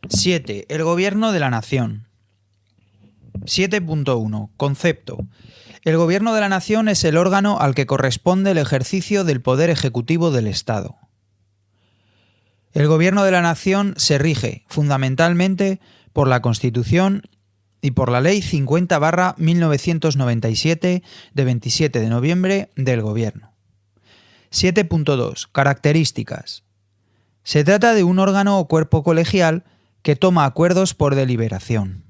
7. El Gobierno de la Nación. 7.1. Concepto. El Gobierno de la Nación es el órgano al que corresponde el ejercicio del poder ejecutivo del Estado. El Gobierno de la Nación se rige, fundamentalmente, por la Constitución y por la Ley 50/1997 de 27 de noviembre del Gobierno. 7.2. Características. Se trata de un órgano o cuerpo colegial que toma acuerdos por deliberación.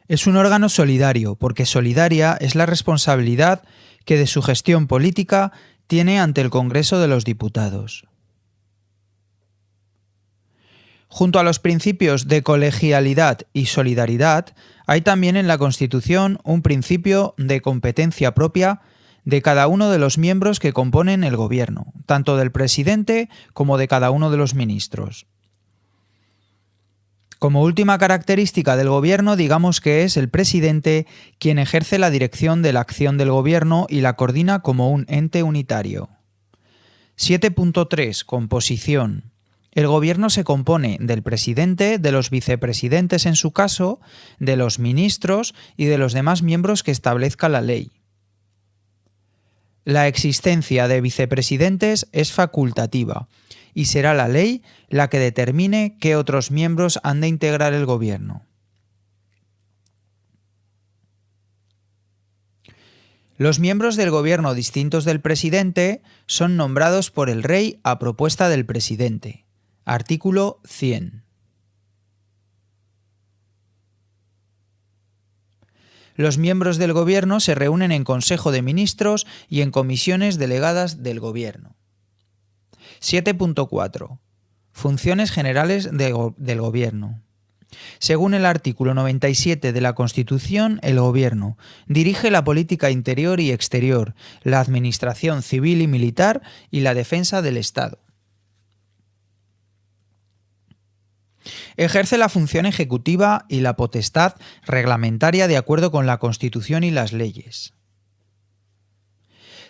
Es un órgano solidario, porque solidaria es la responsabilidad que de su gestión política tiene ante el Congreso de los Diputados. Junto a los principios de colegialidad y solidaridad, hay también en la Constitución un principio de competencia propia de cada uno de los miembros que componen el Gobierno, tanto del presidente como de cada uno de los ministros. Como última característica del Gobierno, digamos que es el presidente quien ejerce la dirección de la acción del Gobierno y la coordina como un ente unitario. 7.3. Composición. El Gobierno se compone del presidente, de los vicepresidentes en su caso, de los ministros y de los demás miembros que establezca la ley. La existencia de vicepresidentes es facultativa y será la ley la que determine qué otros miembros han de integrar el Gobierno. Los miembros del Gobierno distintos del presidente son nombrados por el Rey a propuesta del presidente. Artículo 100. Los miembros del Gobierno se reúnen en Consejo de Ministros y en comisiones delegadas del Gobierno. 7.4. Funciones generales del Gobierno. Según el artículo 97 de la Constitución, el Gobierno dirige la política interior y exterior, la administración civil y militar y la defensa del Estado. Ejerce la función ejecutiva y la potestad reglamentaria de acuerdo con la Constitución y las leyes.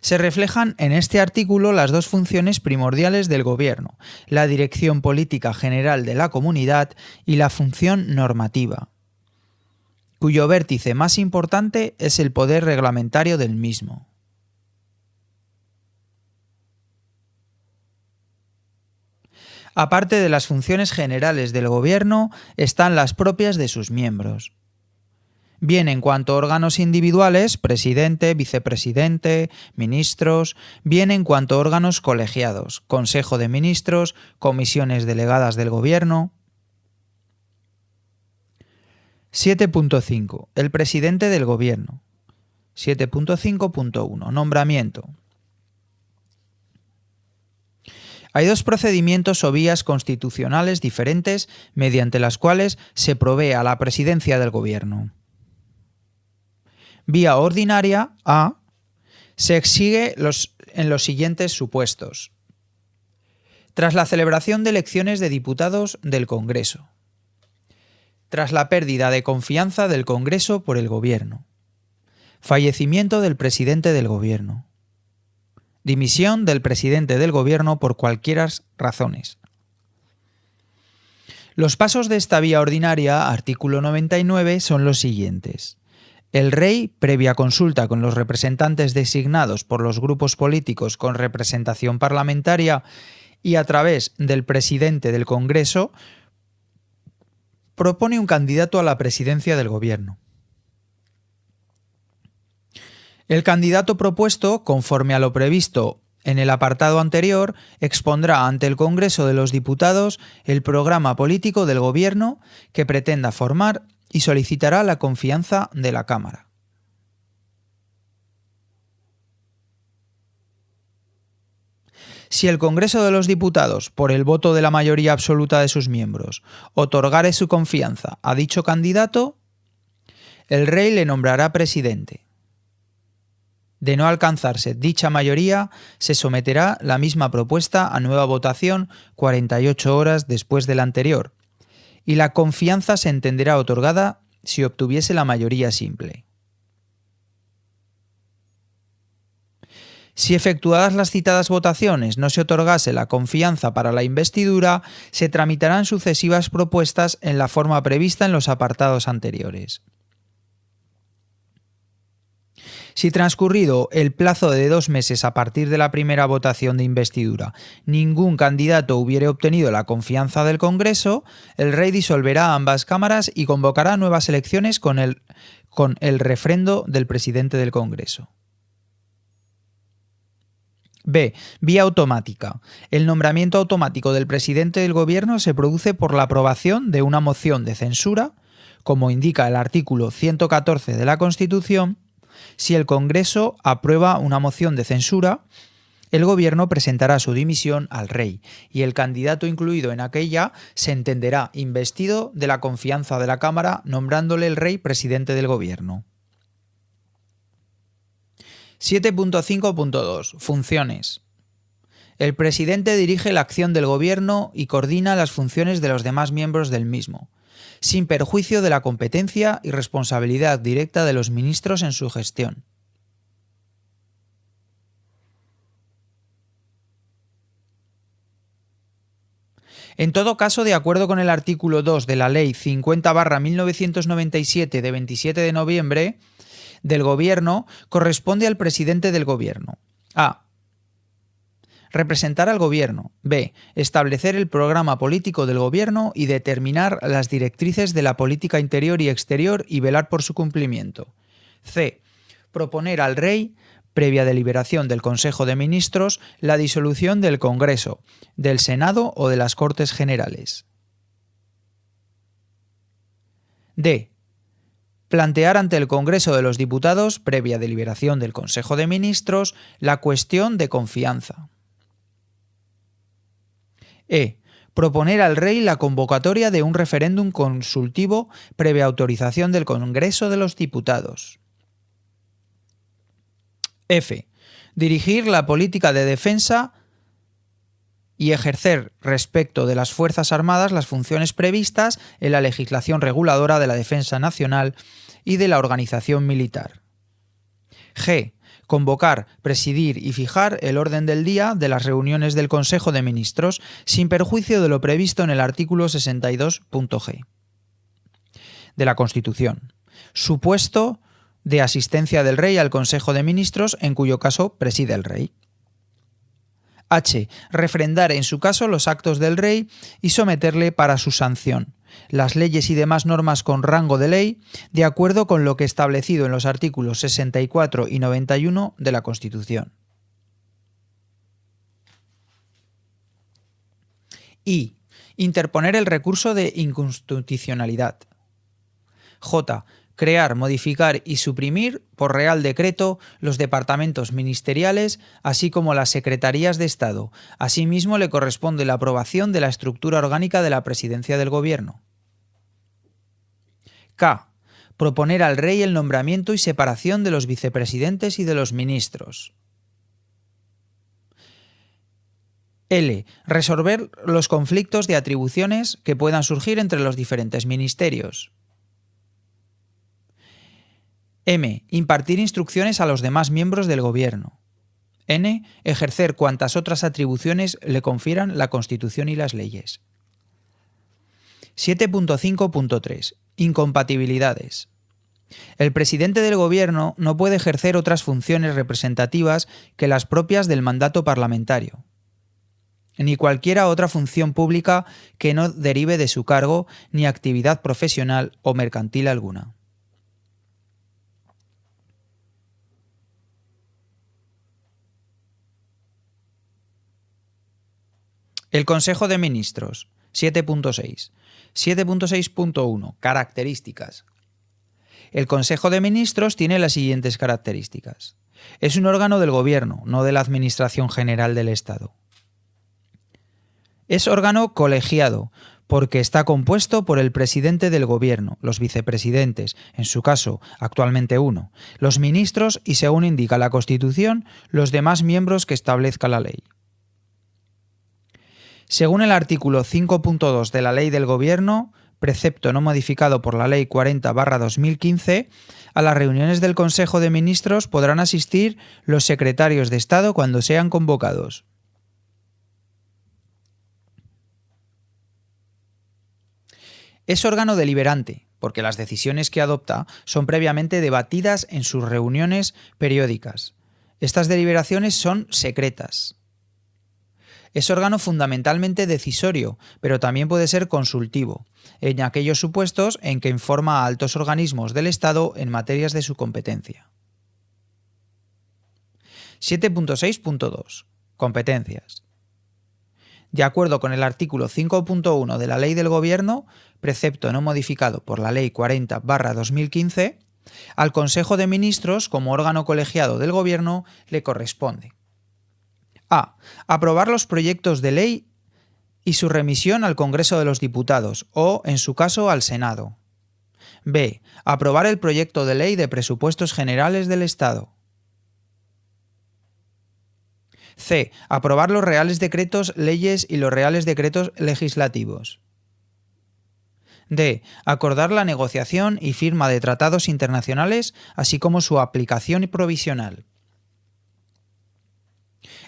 Se reflejan en este artículo las dos funciones primordiales del Gobierno, la dirección política general de la comunidad y la función normativa, cuyo vértice más importante es el poder reglamentario del mismo. Aparte de las funciones generales del Gobierno, están las propias de sus miembros. Bien en cuanto a órganos individuales, presidente, vicepresidente, ministros, bien en cuanto a órganos colegiados, Consejo de Ministros, comisiones delegadas del Gobierno. 7.5. El presidente del Gobierno. 7.5.1. Nombramiento. Hay dos procedimientos o vías constitucionales diferentes mediante las cuales se provee a la presidencia del Gobierno. Vía ordinaria A. Se exige en los siguientes supuestos. Tras la celebración de elecciones de diputados del Congreso. Tras la pérdida de confianza del Congreso por el Gobierno. Fallecimiento del presidente del Gobierno. Dimisión del presidente del Gobierno por cualquiera razones. Los pasos de esta vía ordinaria, artículo 99, son los siguientes. El Rey, previa consulta con los representantes designados por los grupos políticos con representación parlamentaria y a través del presidente del Congreso, propone un candidato a la presidencia del Gobierno. El candidato propuesto, conforme a lo previsto en el apartado anterior, expondrá ante el Congreso de los Diputados el programa político del Gobierno que pretenda formar y solicitará la confianza de la Cámara. Si el Congreso de los Diputados, por el voto de la mayoría absoluta de sus miembros, otorgare su confianza a dicho candidato, el Rey le nombrará presidente. De no alcanzarse dicha mayoría, se someterá la misma propuesta a nueva votación 48 horas después de la anterior, y la confianza se entenderá otorgada si obtuviese la mayoría simple. Si efectuadas las citadas votaciones no se otorgase la confianza para la investidura, se tramitarán sucesivas propuestas en la forma prevista en los apartados anteriores. Si transcurrido el plazo de 2 meses a partir de la primera votación de investidura ningún candidato hubiere obtenido la confianza del Congreso, el rey disolverá ambas cámaras y convocará nuevas elecciones con el refrendo del presidente del Congreso. B. Vía automática. El nombramiento automático del presidente del Gobierno se produce por la aprobación de una moción de censura, como indica el artículo 114 de la Constitución. Si el Congreso aprueba una moción de censura, el Gobierno presentará su dimisión al rey y el candidato incluido en aquella se entenderá investido de la confianza de la Cámara, nombrándole el rey presidente del Gobierno. 7.5.2. Funciones. El presidente dirige la acción del Gobierno y coordina las funciones de los demás miembros del mismo, sin perjuicio de la competencia y responsabilidad directa de los ministros en su gestión. En todo caso, de acuerdo con el artículo 2 de la Ley 50/1997 de 27 de noviembre del Gobierno, corresponde al presidente del Gobierno: a. Representar al Gobierno. B. Establecer el programa político del Gobierno y determinar las directrices de la política interior y exterior y velar por su cumplimiento. C. Proponer al Rey, previa deliberación del Consejo de Ministros, la disolución del Congreso, del Senado o de las Cortes Generales. D. Plantear ante el Congreso de los Diputados, previa deliberación del Consejo de Ministros, la cuestión de confianza. E. Proponer al Rey la convocatoria de un referéndum consultivo previa autorización del Congreso de los Diputados. F. Dirigir la política de defensa y ejercer respecto de las Fuerzas Armadas las funciones previstas en la legislación reguladora de la defensa nacional y de la organización militar. G. Convocar, presidir y fijar el orden del día de las reuniones del Consejo de Ministros, sin perjuicio de lo previsto en el artículo 62.g de la Constitución, supuesto de asistencia del Rey al Consejo de Ministros, en cuyo caso preside el Rey. H. Refrendar en su caso los actos del Rey y someterle para su sanción las leyes y demás normas con rango de ley, de acuerdo con lo que establecido en los artículos 64 y 91 de la Constitución. I. Interponer el recurso de inconstitucionalidad. J. Crear, modificar y suprimir por Real Decreto los departamentos ministeriales, así como las secretarías de Estado. Asimismo, le corresponde la aprobación de la estructura orgánica de la Presidencia del Gobierno. K. Proponer al Rey el nombramiento y separación de los vicepresidentes y de los ministros. L. Resolver los conflictos de atribuciones que puedan surgir entre los diferentes ministerios. M. Impartir instrucciones a los demás miembros del Gobierno. N. Ejercer cuantas otras atribuciones le confieran la Constitución y las leyes. 7.5.3. Incompatibilidades. El presidente del Gobierno no puede ejercer otras funciones representativas que las propias del mandato parlamentario, ni cualquiera otra función pública que no derive de su cargo ni actividad profesional o mercantil alguna. El Consejo de Ministros. 7.6. 7.6.1. Características. El Consejo de Ministros tiene las siguientes características. Es un órgano del Gobierno, no de la Administración General del Estado. Es órgano colegiado, porque está compuesto por el presidente del Gobierno, los vicepresidentes, en su caso actualmente uno, los ministros y, según indica la Constitución, los demás miembros que establezca la ley. Según el artículo 5.2 de la Ley del Gobierno, precepto no modificado por la Ley 40/2015, a las reuniones del Consejo de Ministros podrán asistir los secretarios de Estado cuando sean convocados. Es órgano deliberante, porque las decisiones que adopta son previamente debatidas en sus reuniones periódicas. Estas deliberaciones son secretas. Es órgano fundamentalmente decisorio, pero también puede ser consultivo, en aquellos supuestos en que informa a altos organismos del Estado en materias de su competencia. 7.6.2. Competencias. De acuerdo con el artículo 5.1 de la Ley del Gobierno, precepto no modificado por la Ley 40/2015, al Consejo de Ministros, como órgano colegiado del Gobierno, le corresponde: a. Aprobar los proyectos de ley y su remisión al Congreso de los Diputados o, en su caso, al Senado. b. Aprobar el proyecto de ley de presupuestos generales del Estado. c. Aprobar los reales decretos leyes y los reales decretos legislativos. d. Acordar la negociación y firma de tratados internacionales, así como su aplicación provisional.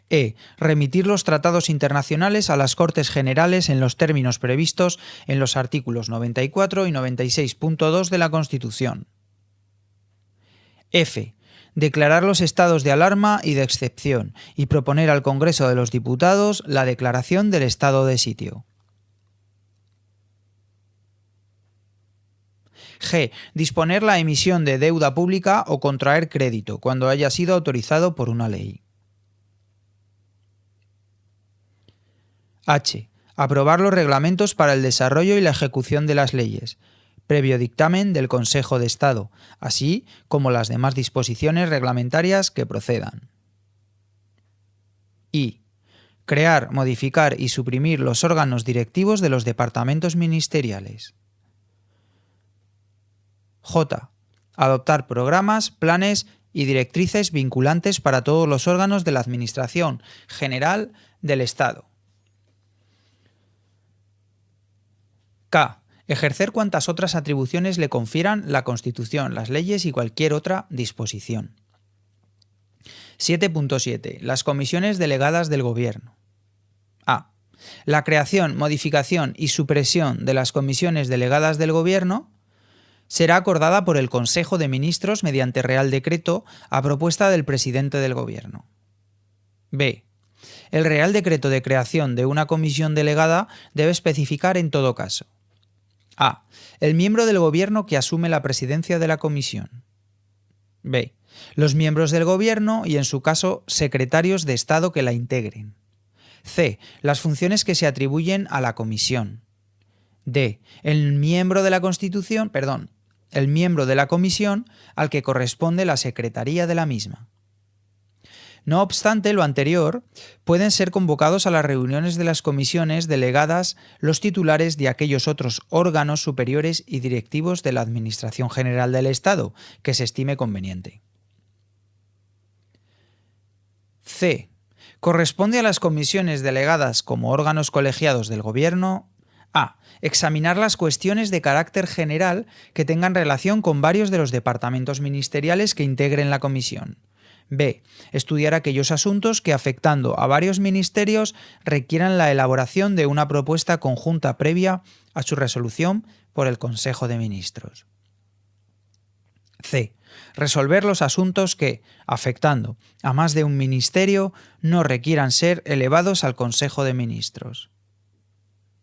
e. Remitir los tratados internacionales a las Cortes Generales en los términos previstos en los artículos 94 y 96.2 de la Constitución. f. Declarar los estados de alarma y de excepción y proponer al Congreso de los Diputados la declaración del estado de sitio. g. Disponer la emisión de deuda pública o contraer crédito cuando haya sido autorizado por una ley. h. Aprobar los reglamentos para el desarrollo y la ejecución de las leyes, previo dictamen del Consejo de Estado, así como las demás disposiciones reglamentarias que procedan. I. Crear, modificar y suprimir los órganos directivos de los departamentos ministeriales. J. Adoptar programas, planes y directrices vinculantes para todos los órganos de la Administración General del Estado. K. Ejercer cuantas otras atribuciones le confieran la Constitución, las leyes y cualquier otra disposición. 7.7. Las comisiones delegadas del Gobierno. A. La creación, modificación y supresión de las comisiones delegadas del Gobierno será acordada por el Consejo de Ministros mediante Real Decreto a propuesta del presidente del Gobierno. B. El Real Decreto de creación de una comisión delegada debe especificar en todo caso: a. El miembro del Gobierno que asume la presidencia de la comisión. b. Los miembros del Gobierno y, en su caso, secretarios de Estado que la integren. c. Las funciones que se atribuyen a la comisión. d. El miembro de la comisión al que corresponde la secretaría de la misma. No obstante lo anterior, pueden ser convocados a las reuniones de las comisiones delegadas los titulares de aquellos otros órganos superiores y directivos de la Administración General del Estado que se estime conveniente. C. Corresponde a las comisiones delegadas como órganos colegiados del Gobierno: a. Examinar las cuestiones de carácter general que tengan relación con varios de los departamentos ministeriales que integren la comisión. b. Estudiar aquellos asuntos que, afectando a varios ministerios, requieran la elaboración de una propuesta conjunta previa a su resolución por el Consejo de Ministros. c. Resolver los asuntos que, afectando a más de un ministerio, no requieran ser elevados al Consejo de Ministros.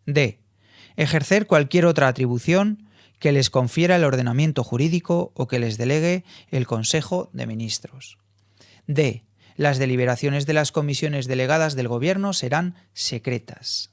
d. Ejercer cualquier otra atribución que les confiera el ordenamiento jurídico o que les delegue el Consejo de Ministros. d. Las deliberaciones de las comisiones delegadas del Gobierno serán secretas.